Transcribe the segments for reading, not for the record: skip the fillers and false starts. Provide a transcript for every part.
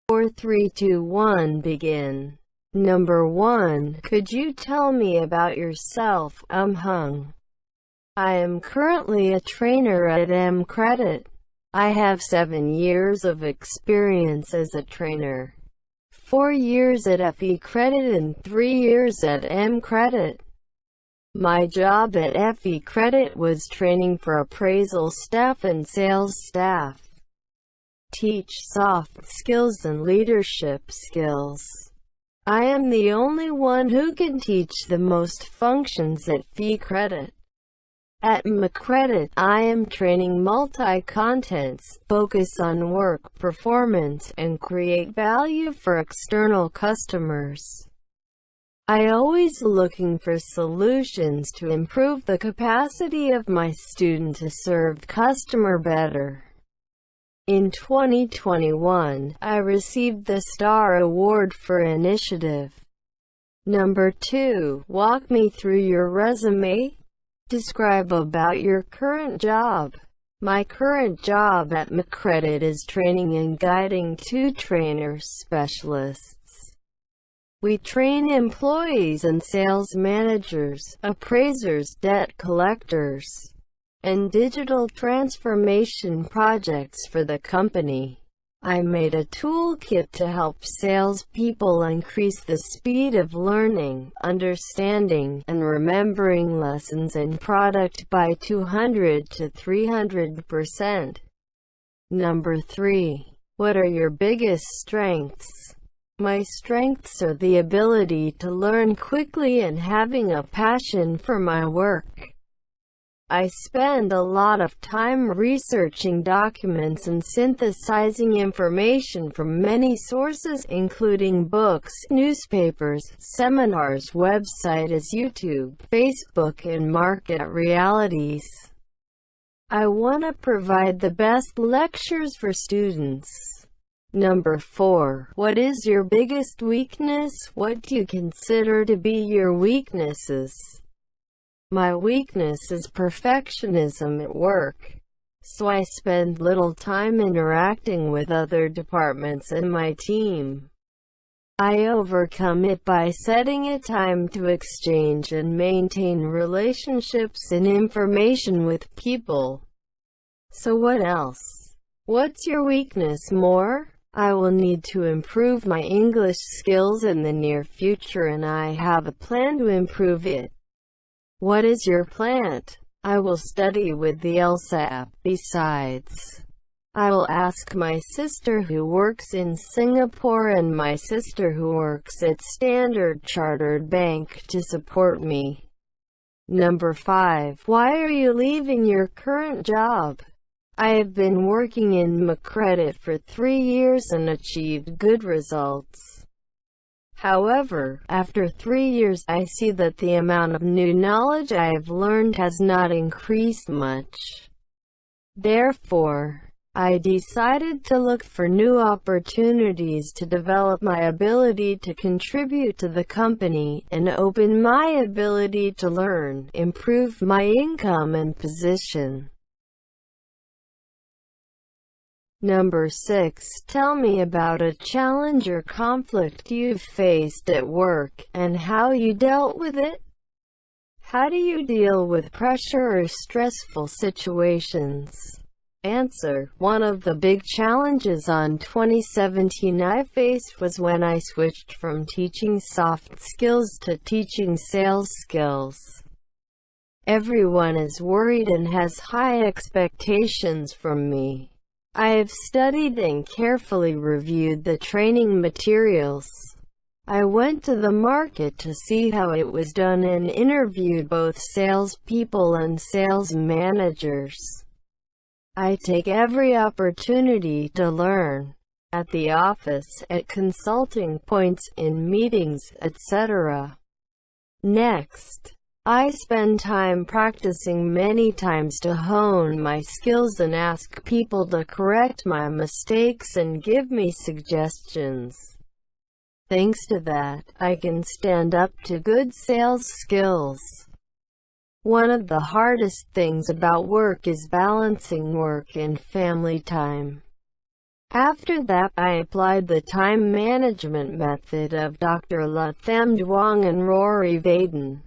4, 3, 2, 1, begin. Number 1. Could you tell me about yourself? I am currently a trainer at mCredit. I have 7 years of experience as a trainer. 4 years at FE Credit and 3 years at mCredit. My job at FE Credit was training for appraisal staff and sales staff. Teach soft skills and leadership skills. I am the only one who can teach the most functions at FE Credit. At mCredit, I am training multi-contents, focus on work performance, and create value for external customers. I always looking for solutions to improve the capacity of my student to serve customer better. In 2021, I received the Star Award for Initiative. Number 2. Walk me through your resume. Describe about your current job. My current job at mCredit is training and guiding 2 trainer specialists. We train employees and sales managers, appraisers, debt collectors, and digital transformation projects for the company. I made a toolkit to help salespeople increase the speed of learning, understanding, and remembering lessons and product by 200 to 300%. Number 3. What are your biggest strengths? My strengths are the ability to learn quickly and having a passion for my work. I spend a lot of time researching documents and synthesizing information from many sources including books, newspapers, seminars, websites, YouTube, Facebook, and market realities. I want to provide the best lectures for students. Number 4. What is your biggest weakness? What do you consider to be your weaknesses? My weakness is perfectionism at work, so I spend little time interacting with other departments and my team. I overcome it by setting a time to exchange and maintain relationships and information with people. So what else? What's your weakness more? I will need to improve my English skills in the near future and I have a plan to improve it. What is your plan? I will study with the LSAP. Besides, I will ask my sister who works in Singapore and my sister who works at Standard Chartered Bank to support me. Number 5. Why are you leaving your current job? I have been working in mCredit for 3 years and achieved good results. However, after 3 years, I see that the amount of new knowledge I have learned has not increased much. Therefore, I decided to look for new opportunities to develop my ability to contribute to the company, and open my ability to learn, improve my income and position. Number 6. Tell me about a challenge or conflict you've faced at work, and how you dealt with it. How do you deal with pressure or stressful situations? Answer. One of the big challenges in 2017 I faced was when I switched from teaching soft skills to teaching sales skills. Everyone is worried and has high expectations from me. I have studied and carefully reviewed the training materials. I went to the market to see how it was done and interviewed both salespeople and sales managers. I take every opportunity to learn. At the office, at consulting points, in meetings, etc. Next, I spend time practicing many times to hone my skills and ask people to correct my mistakes and give me suggestions. Thanks to that, I can stand up to good sales skills. One of the hardest things about work is balancing work and family time. After that, I applied the time management method of Dr. Latham Duong and Rory Vaden.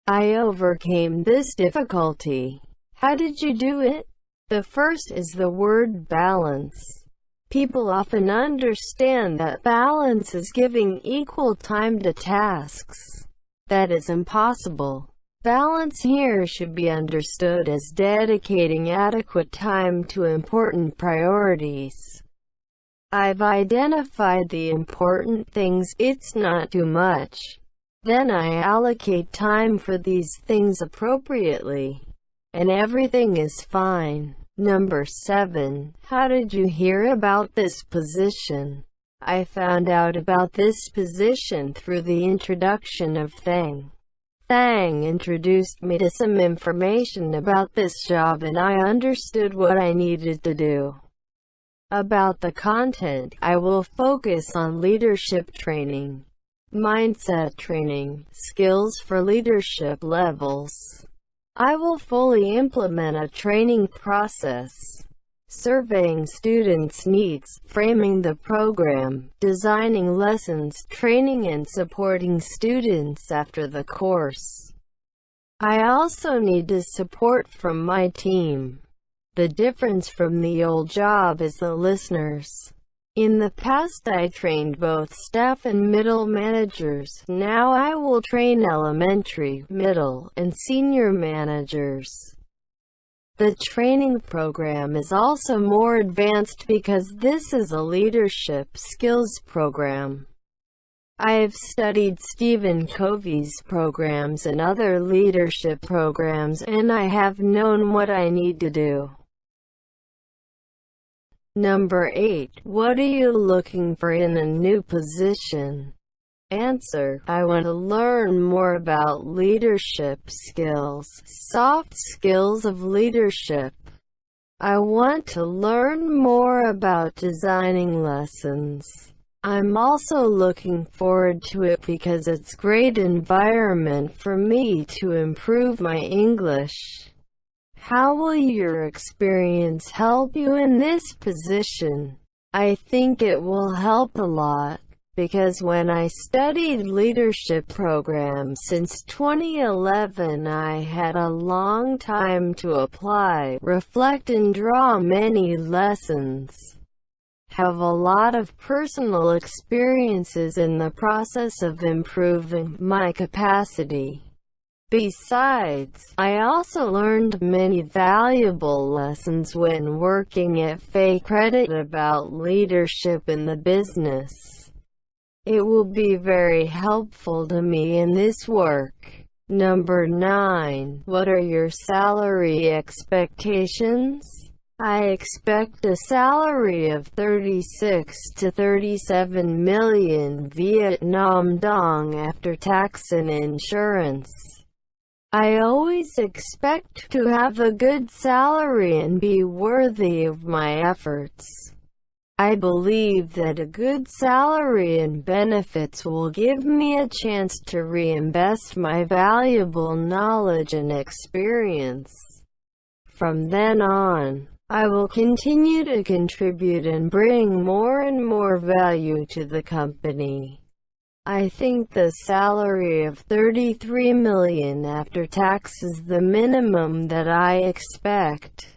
I overcame this difficulty. How did you do it? The first is the word balance. People often understand that balance is giving equal time to tasks. That is impossible. Balance here should be understood as dedicating adequate time to important priorities. I've identified the important things, it's not too much. Then I allocate time for these things appropriately, and everything is fine. Number 7. How did you hear about this position? I found out about this position through the introduction of Thang. Thang introduced me to some information about this job and I understood what I needed to do. About the content, I will focus on leadership training, mindset training, skills for leadership levels. I will fully implement a training process, surveying students' needs, framing the program, designing lessons, training and supporting students after the course. I also need the support from my team. The difference from the old job is the listeners. In the past I trained both staff and middle managers. Now I will train elementary, middle, and senior managers. The training program is also more advanced because this is a leadership skills program. I have studied Stephen Covey's programs and other leadership programs and I have known what I need to do. Number 8. What are you looking for in a new position? Answer: I want to learn more about leadership skills, soft skills of leadership. I want to learn more about designing lessons. I'm also looking forward to it because it's a great environment for me to improve my English. How will your experience help you in this position? I think it will help a lot, because when I studied leadership programs since 2011 I had a long time to apply, reflect and draw many lessons. Have a lot of personal experiences in the process of improving my capacity. Besides, I also learned many valuable lessons when working at Fay Credit about leadership in the business. It will be very helpful to me in this work. Number 9. What are your salary expectations? I expect a salary of 36 to 37 million Vietnam dong after tax and insurance. I always expect to have a good salary and be worthy of my efforts. I believe that a good salary and benefits will give me a chance to reinvest my valuable knowledge and experience. From then on, I will continue to contribute and bring more and more value to the company. I think the salary of 33 million after tax is the minimum that I expect.